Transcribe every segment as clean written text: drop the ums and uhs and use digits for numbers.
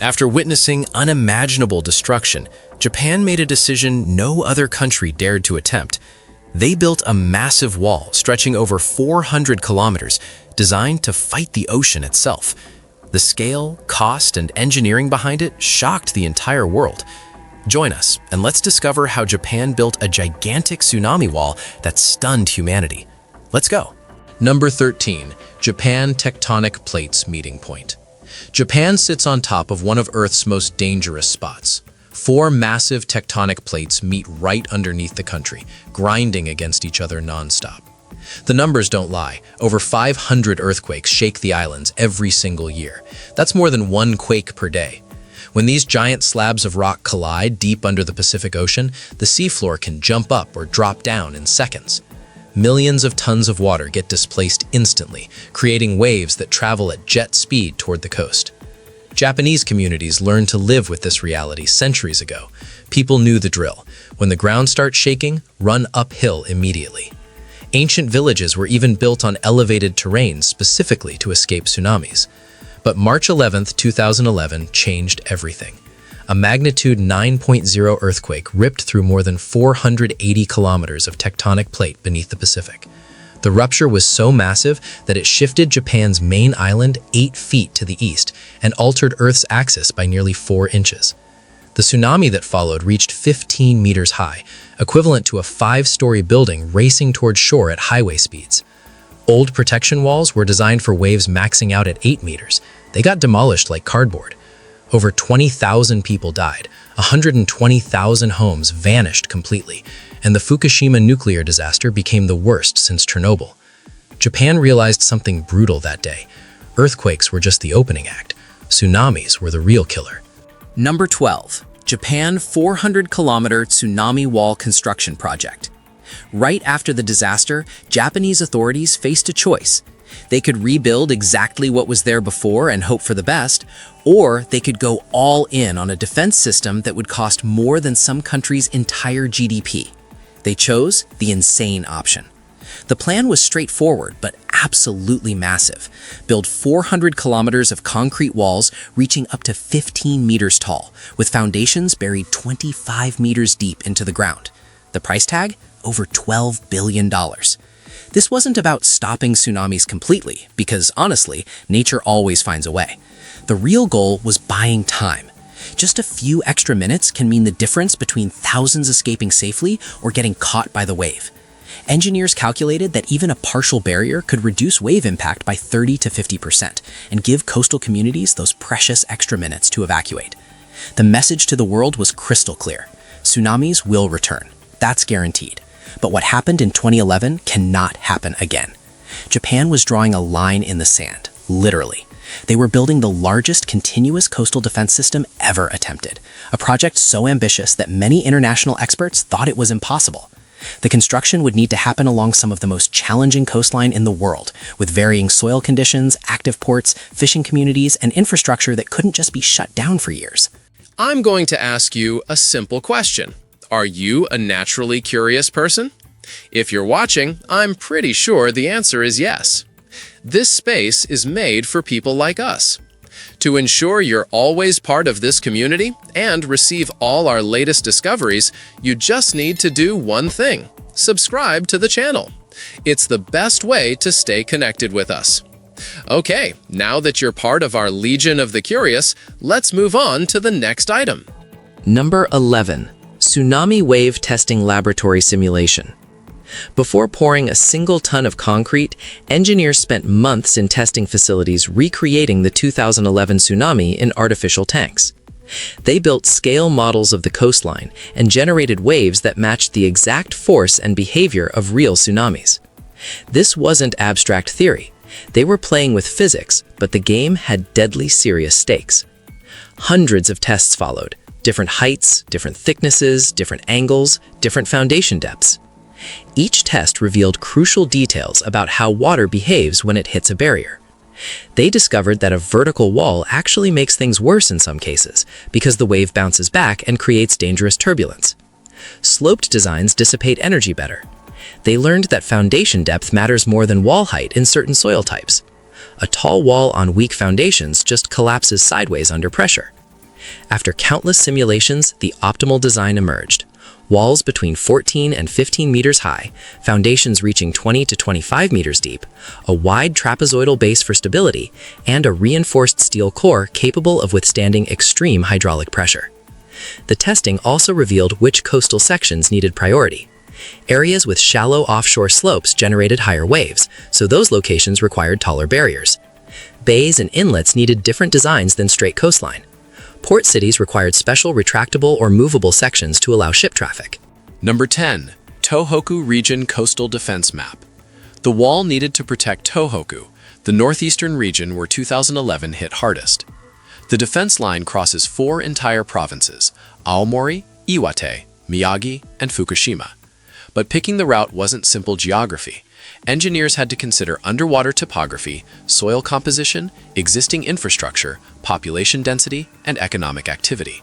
After witnessing unimaginable destruction, Japan made a decision no other country dared to attempt. They built a massive wall stretching over 400 kilometers, designed to fight the ocean itself. The scale, cost, and engineering behind it shocked the entire world. Join us, and let's discover how Japan built a gigantic tsunami wall that stunned humanity. Let's go. Number 13. Japan Tectonic Plates Meeting Point. Japan sits on top of one of Earth's most dangerous spots. 4 massive tectonic plates meet right underneath the country, grinding against each other non-stop. The numbers don't lie. Over 500 earthquakes shake the islands every single year. That's more than 1 quake per day. When these giant slabs of rock collide deep under the Pacific Ocean, the seafloor can jump up or drop down in seconds. Millions of tons of water get displaced instantly, creating waves that travel at jet speed toward the coast. Japanese communities learned to live with this reality centuries ago. People knew the drill. When the ground starts shaking, run uphill immediately. Ancient villages were even built on elevated terrain specifically to escape tsunamis. But March 11, 2011 changed everything. A magnitude 9.0 earthquake ripped through more than 480 kilometers of tectonic plate beneath the Pacific. The rupture was so massive that it shifted Japan's main island 8 feet to the east and altered Earth's axis by nearly 4 inches. The tsunami that followed reached 15 meters high, equivalent to a 5-story building racing toward shore at highway speeds. Old protection walls were designed for waves maxing out at 8 meters. They got demolished like cardboard. Over 20,000 people died, 120,000 homes vanished completely, and the Fukushima nuclear disaster became the worst since Chernobyl. Japan realized something brutal that day. Earthquakes were just the opening act. Tsunamis were the real killer. Number 12. Japan 400-kilometer tsunami wall construction project. Right after the disaster, Japanese authorities faced a choice. They could rebuild exactly what was there before and hope for the best, or they could go all in on a defense system that would cost more than some countries' entire GDP. They chose the insane option. The plan was straightforward but absolutely massive. Build 400 kilometers of concrete walls reaching up to 15 meters tall, with foundations buried 25 meters deep into the ground. The price tag? Over $12 billion. This wasn't about stopping tsunamis completely, because honestly, nature always finds a way. The real goal was buying time. Just a few extra minutes can mean the difference between thousands escaping safely or getting caught by the wave. Engineers calculated that even a partial barrier could reduce wave impact by 30 to 50% and give coastal communities those precious extra minutes to evacuate. The message to the world was crystal clear. Tsunamis will return. That's guaranteed. But what happened in 2011 cannot happen again. Japan was drawing a line in the sand, literally. They were building the largest continuous coastal defense system ever attempted, a project so ambitious that many international experts thought it was impossible. The construction would need to happen along some of the most challenging coastline in the world, with varying soil conditions, active ports, fishing communities, and infrastructure that couldn't just be shut down for years. I'm going to ask you a simple question. Are you a naturally curious person? If you're watching, I'm pretty sure the answer is yes. This space is made for people like us. To ensure you're always part of this community and receive all our latest discoveries, you just need to do one thing: subscribe to the channel. It's the best way to stay connected with us. Okay, now that you're part of our Legion of the Curious, let's move on to the next item. Number 11. Tsunami Wave Testing Laboratory Simulation. Before pouring a single ton of concrete, engineers spent months in testing facilities recreating the 2011 tsunami in artificial tanks. They built scale models of the coastline and generated waves that matched the exact force and behavior of real tsunamis. This wasn't abstract theory. They were playing with physics, but the game had deadly serious stakes. Hundreds of tests followed. Different heights, different thicknesses, different angles, different foundation depths. Each test revealed crucial details about how water behaves when it hits a barrier. They discovered that a vertical wall actually makes things worse in some cases, because the wave bounces back and creates dangerous turbulence. Sloped designs dissipate energy better. They learned that foundation depth matters more than wall height in certain soil types. A tall wall on weak foundations just collapses sideways under pressure. After countless simulations, the optimal design emerged. Walls between 14 and 15 meters high, foundations reaching 20 to 25 meters deep, a wide trapezoidal base for stability, and a reinforced steel core capable of withstanding extreme hydraulic pressure. The testing also revealed which coastal sections needed priority. Areas with shallow offshore slopes generated higher waves, so those locations required taller barriers. Bays and inlets needed different designs than straight coastline. Port cities required special retractable or movable sections to allow ship traffic. Number 10. Tohoku Region Coastal Defense Map. The wall needed to protect Tohoku, the northeastern region where 2011 hit hardest. The defense line crosses 4 entire provinces: Aomori, Iwate, Miyagi, and Fukushima. But picking the route wasn't simple geography. Engineers had to consider underwater topography, soil composition, existing infrastructure, population density, and economic activity.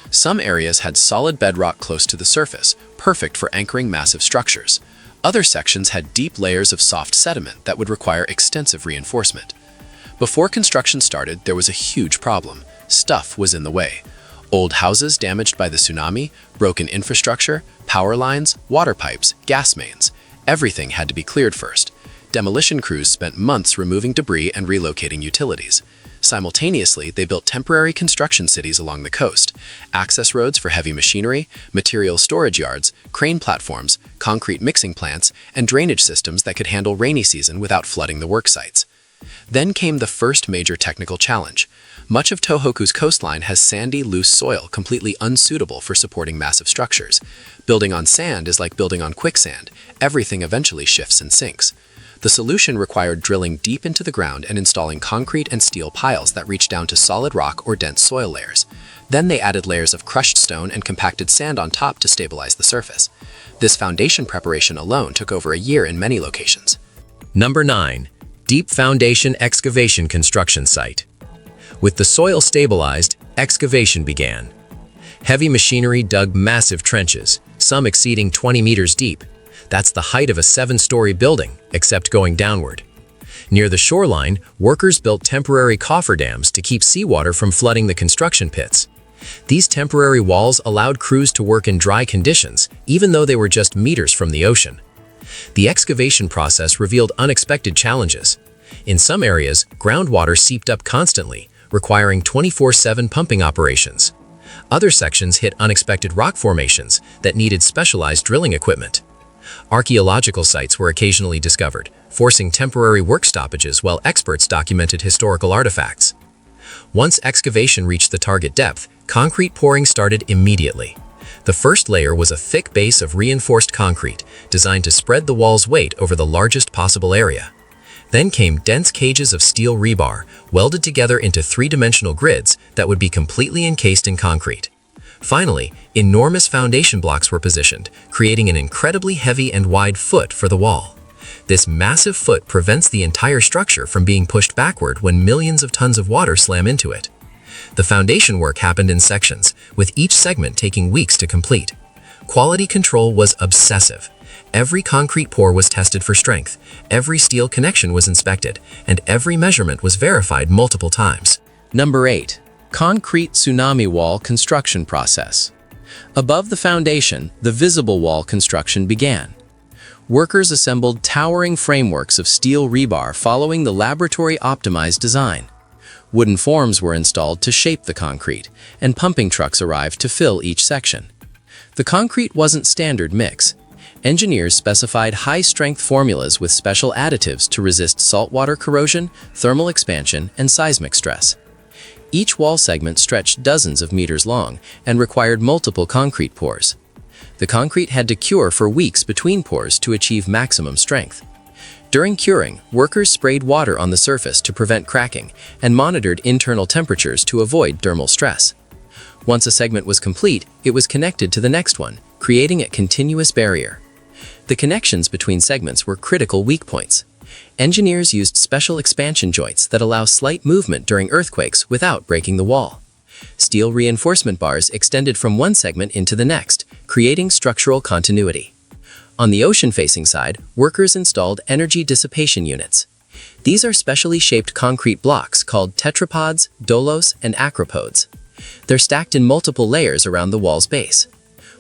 Some areas had solid bedrock close to the surface, perfect for anchoring massive structures. Other sections had deep layers of soft sediment that would require extensive reinforcement. Before construction started, there was a huge problem. Stuff was in the way. Old houses damaged by the tsunami, broken infrastructure, power lines, water pipes, gas mains. Everything had to be cleared first. Demolition crews spent months removing debris and relocating utilities. Simultaneously, they built temporary construction cities along the coast, access roads for heavy machinery, material storage yards, crane platforms, concrete mixing plants, and drainage systems that could handle rainy season without flooding the work sites. Then came the first major technical challenge. Much of Tohoku's coastline has sandy, loose soil completely unsuitable for supporting massive structures. Building on sand is like building on quicksand. Everything eventually shifts and sinks. The solution required drilling deep into the ground and installing concrete and steel piles that reached down to solid rock or dense soil layers. Then they added layers of crushed stone and compacted sand on top to stabilize the surface. This foundation preparation alone took over a year in many locations. Number 9. Deep Foundation Excavation Construction Site. With the soil stabilized, excavation began. Heavy machinery dug massive trenches, some exceeding 20 meters deep. That's the height of a 7-story building, except going downward. Near the shoreline, workers built temporary cofferdams to keep seawater from flooding the construction pits. These temporary walls allowed crews to work in dry conditions, even though they were just meters from the ocean. The excavation process revealed unexpected challenges. In some areas, groundwater seeped up constantly, requiring 24/7 pumping operations. Other sections hit unexpected rock formations that needed specialized drilling equipment. Archaeological sites were occasionally discovered, forcing temporary work stoppages while experts documented historical artifacts. Once excavation reached the target depth, concrete pouring started immediately. The first layer was a thick base of reinforced concrete, designed to spread the wall's weight over the largest possible area. Then came dense cages of steel rebar, welded together into 3-dimensional grids that would be completely encased in concrete. Finally, enormous foundation blocks were positioned, creating an incredibly heavy and wide foot for the wall. This massive foot prevents the entire structure from being pushed backward when millions of tons of water slam into it. The foundation work happened in sections, with each segment taking weeks to complete. Quality control was obsessive. Every concrete pour was tested for strength, every steel connection was inspected, and every measurement was verified multiple times. Number 8. Concrete tsunami wall construction process. Above the foundation, the visible wall construction began. Workers assembled towering frameworks of steel rebar following the laboratory-optimized design. Wooden forms were installed to shape the concrete, and pumping trucks arrived to fill each section. The concrete wasn't standard mix. Engineers specified high-strength formulas with special additives to resist saltwater corrosion, thermal expansion, and seismic stress. Each wall segment stretched dozens of meters long and required multiple concrete pours. The concrete had to cure for weeks between pours to achieve maximum strength. During curing, workers sprayed water on the surface to prevent cracking and monitored internal temperatures to avoid thermal stress. Once a segment was complete, it was connected to the next one, creating a continuous barrier. The connections between segments were critical weak points. Engineers used special expansion joints that allow slight movement during earthquakes without breaking the wall. Steel reinforcement bars extended from one segment into the next, creating structural continuity. On the ocean-facing side, workers installed energy dissipation units. These are specially shaped concrete blocks called tetrapods, dolos, and acropods. They're stacked in multiple layers around the wall's base.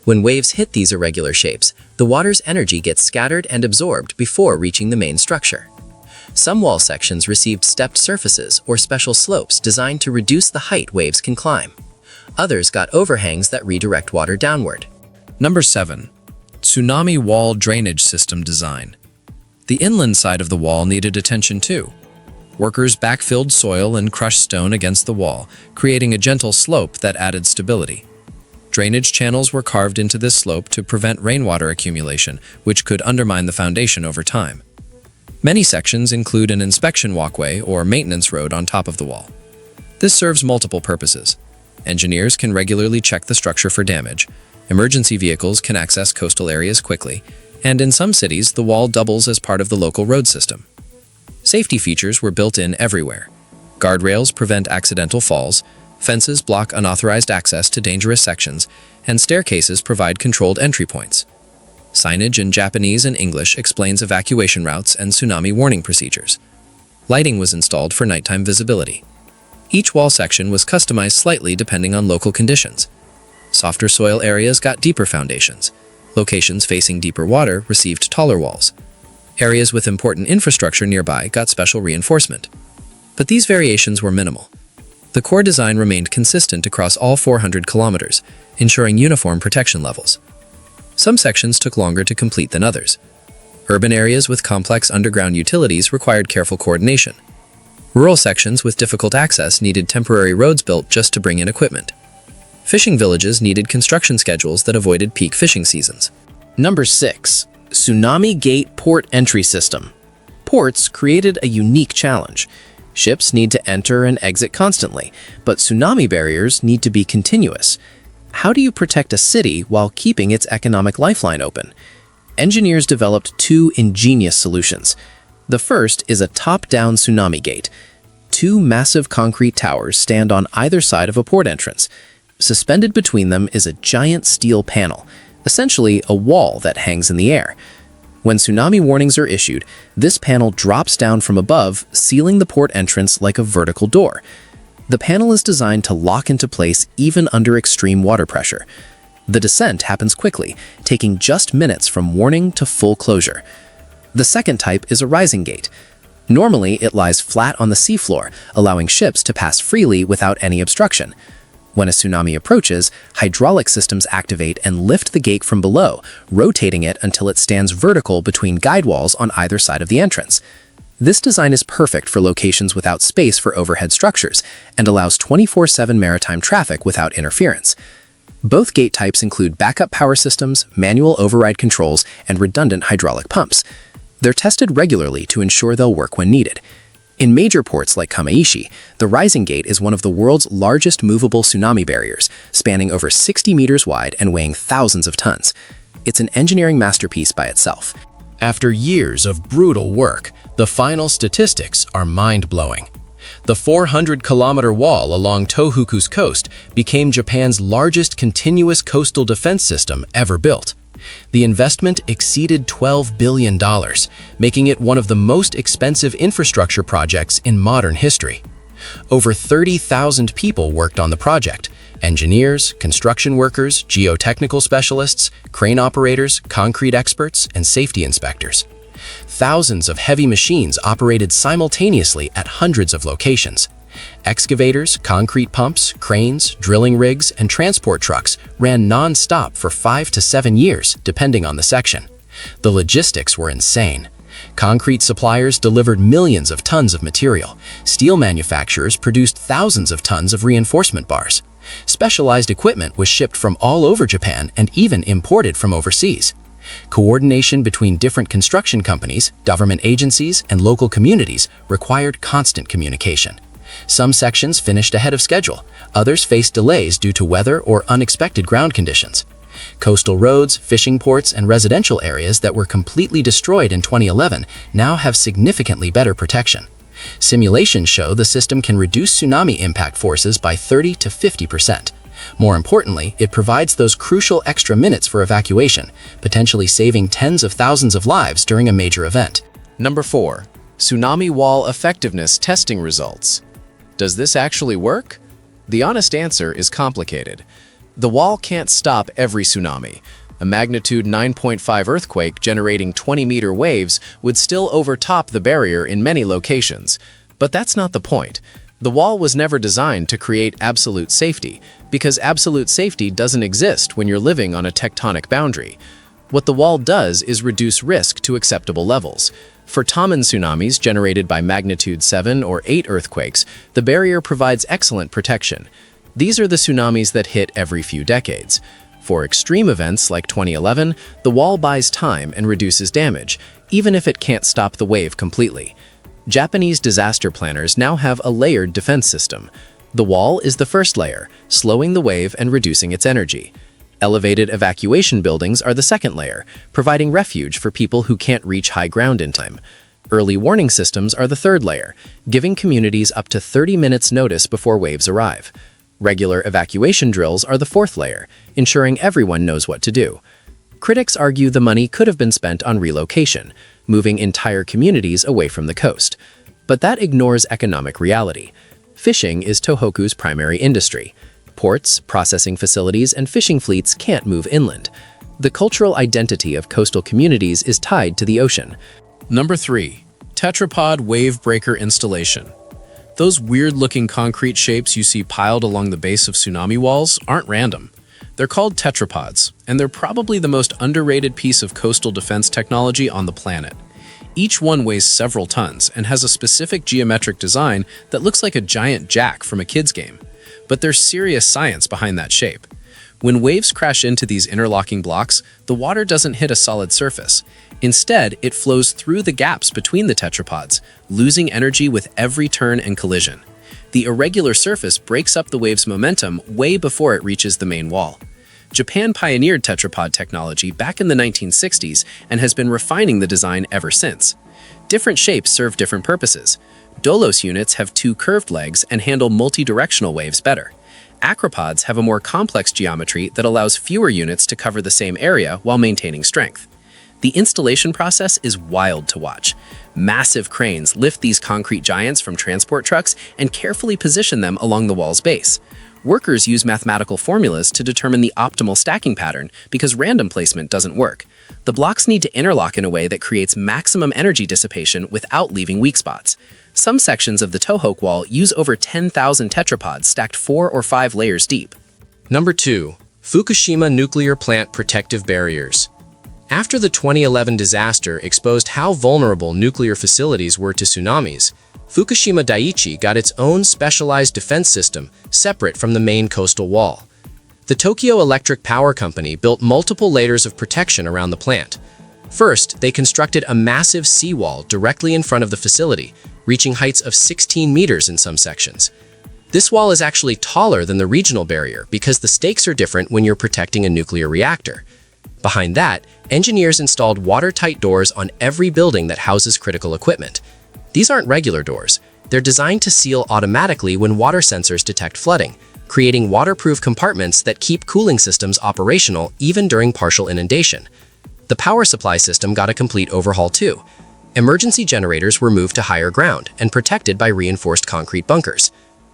When waves hit these irregular shapes, the water's energy gets scattered and absorbed before reaching the main structure. Some wall sections received stepped surfaces or special slopes designed to reduce the height waves can climb. Others got overhangs that redirect water downward. Number 7. Tsunami wall drainage system design. The inland side of the wall needed attention too. Workers backfilled soil and crushed stone against the wall, creating a gentle slope that added stability. Drainage channels were carved into this slope to prevent rainwater accumulation, which could undermine the foundation over time. Many sections include an inspection walkway or maintenance road on top of the wall. This serves multiple purposes. Engineers can regularly check the structure for damage, emergency vehicles can access coastal areas quickly, and in some cities, the wall doubles as part of the local road system. Safety features were built in everywhere. Guardrails prevent accidental falls, fences block unauthorized access to dangerous sections, and staircases provide controlled entry points. Signage in Japanese and English explains evacuation routes and tsunami warning procedures. Lighting was installed for nighttime visibility. Each wall section was customized slightly depending on local conditions. Softer soil areas got deeper foundations. Locations facing deeper water received taller walls. Areas with important infrastructure nearby got special reinforcement. But these variations were minimal. The core design remained consistent across all 400 kilometers, ensuring uniform protection levels. Some sections took longer to complete than others. Urban areas with complex underground utilities required careful coordination. Rural sections with difficult access needed temporary roads built just to bring in equipment. Fishing villages needed construction schedules that avoided peak fishing seasons. Number 6. Tsunami Gate Port Entry System. Ports created a unique challenge. Ships need to enter and exit constantly, but tsunami barriers need to be continuous. How do you protect a city while keeping its economic lifeline open? Engineers developed two ingenious solutions. The first is a top-down tsunami gate. Two massive concrete towers stand on either side of a port entrance. Suspended between them is a giant steel panel, essentially a wall that hangs in the air. When tsunami warnings are issued, this panel drops down from above, sealing the port entrance like a vertical door. The panel is designed to lock into place even under extreme water pressure. The descent happens quickly, taking just minutes from warning to full closure. The second type is a rising gate. Normally, it lies flat on the seafloor, allowing ships to pass freely without any obstruction. When a tsunami approaches, hydraulic systems activate and lift the gate from below, rotating it until it stands vertical between guide walls on either side of the entrance. This design is perfect for locations without space for overhead structures and allows 24/7 maritime traffic without interference. Both gate types include backup power systems, manual override controls, and redundant hydraulic pumps. They're tested regularly to ensure they'll work when needed. In major ports like Kamaishi, the rising gate is one of the world's largest movable tsunami barriers, spanning over 60 meters wide and weighing thousands of tons. It's an engineering masterpiece by itself. After years of brutal work, the final statistics are mind-blowing. The 400-kilometer wall along Tohoku's coast became Japan's largest continuous coastal defense system ever built. The investment exceeded $12 billion, making it one of the most expensive infrastructure projects in modern history. Over 30,000 people worked on the project: engineers, construction workers, geotechnical specialists, crane operators, concrete experts, and safety inspectors. Thousands of heavy machines operated simultaneously at hundreds of locations. Excavators, concrete pumps, cranes, drilling rigs, and transport trucks ran non-stop for 5 to 7 years, depending on the section. The logistics were insane. Concrete suppliers delivered millions of tons of material. Steel manufacturers produced thousands of tons of reinforcement bars. Specialized equipment was shipped from all over Japan and even imported from overseas. Coordination between different construction companies, government agencies, and local communities required constant communication. Some sections finished ahead of schedule. Others faced delays due to weather or unexpected ground conditions. Coastal roads, fishing ports, and residential areas that were completely destroyed in 2011 now have significantly better protection. Simulations show the system can reduce tsunami impact forces by 30 to 50%. More importantly, it provides those crucial extra minutes for evacuation, potentially saving tens of thousands of lives during a major event. Number 4. Tsunami wall effectiveness testing results. Does this actually work? The honest answer is complicated. The wall can't stop every tsunami. A magnitude 9.5 earthquake generating 20-meter waves would still overtop the barrier in many locations. But that's not the point. The wall was never designed to create absolute safety, because absolute safety doesn't exist when you're living on a tectonic boundary. What the wall does is reduce risk to acceptable levels. For Taman tsunamis generated by magnitude 7 or 8 earthquakes, the barrier provides excellent protection. These are the tsunamis that hit every few decades. For extreme events like 2011, the wall buys time and reduces damage, even if it can't stop the wave completely. Japanese disaster planners now have a layered defense system. The wall is the first layer, slowing the wave and reducing its energy. Elevated evacuation buildings are the second layer, providing refuge for people who can't reach high ground in time. Early warning systems are the third layer, giving communities up to 30 minutes notice before waves arrive. Regular evacuation drills are the fourth layer, ensuring everyone knows what to do. Critics argue the money could have been spent on relocation, moving entire communities away from the coast. But that ignores economic reality. Fishing is Tohoku's primary industry. Ports, processing facilities, and fishing fleets can't move inland. The cultural identity of coastal communities is tied to the ocean. Number 3. Tetropod Wave Breaker Installation. Those weird-looking concrete shapes you see piled along the base of tsunami walls aren't random. They're called tetrapods, and they're probably the most underrated piece of coastal defense technology on the planet. Each one weighs several tons and has a specific geometric design that looks like a giant jack from a kid's game. But there's serious science behind that shape. When waves crash into these interlocking blocks, the water doesn't hit a solid surface. Instead, it flows through the gaps between the tetrapods, losing energy with every turn and collision. The irregular surface breaks up the wave's momentum way before it reaches the main wall. Japan pioneered tetrapod technology back in the 1960s and has been refining the design ever since. Different shapes serve different purposes. Dolos units have 2 curved legs and handle multi-directional waves better. Acropods have a more complex geometry that allows fewer units to cover the same area while maintaining strength. The installation process is wild to watch. Massive cranes lift these concrete giants from transport trucks and carefully position them along the wall's base. Workers use mathematical formulas to determine the optimal stacking pattern because random placement doesn't work. The blocks need to interlock in a way that creates maximum energy dissipation without leaving weak spots. Some sections of the Tohoku wall use over 10,000 tetrapods stacked 4 or 5 layers deep. Number 2. Fukushima Nuclear Plant Protective Barriers. After the 2011 disaster exposed how vulnerable nuclear facilities were to tsunamis, Fukushima Daiichi got its own specialized defense system separate from the main coastal wall. The Tokyo Electric Power Company built multiple layers of protection around the plant. First, they constructed a massive seawall directly in front of the facility, reaching heights of 16 meters in some sections. This wall is actually taller than the regional barrier because the stakes are different when you're protecting a nuclear reactor. Behind that, engineers installed watertight doors on every building that houses critical equipment. These aren't regular doors. They're designed to seal automatically when water sensors detect flooding, creating waterproof compartments that keep cooling systems operational even during partial inundation. The power supply system got a complete overhaul too. Emergency generators were moved to higher ground and protected by reinforced concrete bunkers.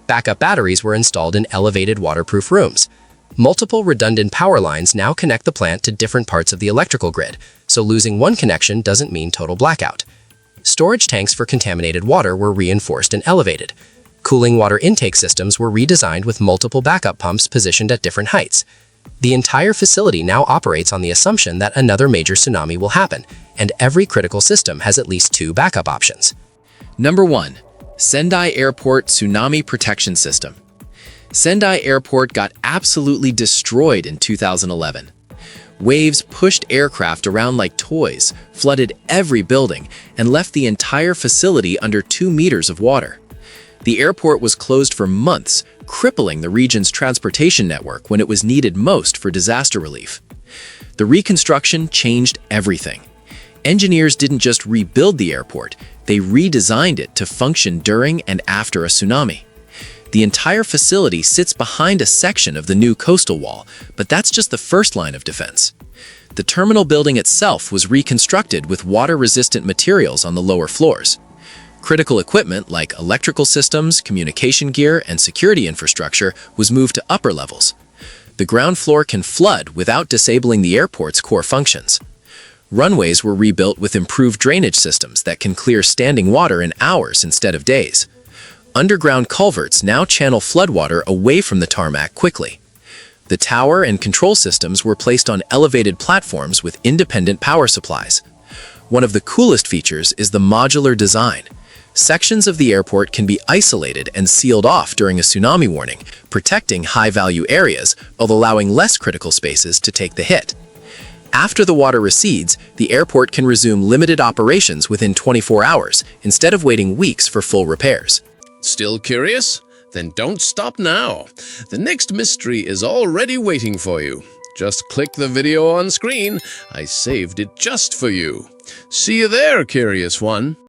Backup batteries were installed in elevated waterproof rooms. Multiple redundant power lines now connect the plant to different parts of the electrical grid, so losing one connection doesn't mean total blackout. Storage tanks for contaminated water were reinforced and elevated. Cooling water intake systems were redesigned with multiple backup pumps positioned at different heights. The entire facility now operates on the assumption that another major tsunami will happen, and every critical system has at least 2 backup options. Number 1. Sendai Airport Tsunami Protection System. Sendai Airport got absolutely destroyed in 2011. Waves pushed aircraft around like toys, flooded every building, and left the entire facility under 2 meters of water. The airport was closed for months, crippling the region's transportation network when it was needed most for disaster relief. The reconstruction changed everything. Engineers didn't just rebuild the airport, they redesigned it to function during and after a tsunami. The entire facility sits behind a section of the new coastal wall, but that's just the first line of defense. The terminal building itself was reconstructed with water-resistant materials on the lower floors. Critical equipment like electrical systems, communication gear, and security infrastructure was moved to upper levels. The ground floor can flood without disabling the airport's core functions. Runways were rebuilt with improved drainage systems that can clear standing water in hours instead of days. Underground culverts now channel floodwater away from the tarmac quickly. The tower and control systems were placed on elevated platforms with independent power supplies. One of the coolest features is the modular design. Sections of the airport can be isolated and sealed off during a tsunami warning, protecting high-value areas while allowing less critical spaces to take the hit. After the water recedes, the airport can resume limited operations within 24 hours, instead of waiting weeks for full repairs. Still curious? Then don't stop now. The next mystery is already waiting for you. Just click the video on screen. I saved it just for you. See you there, curious one.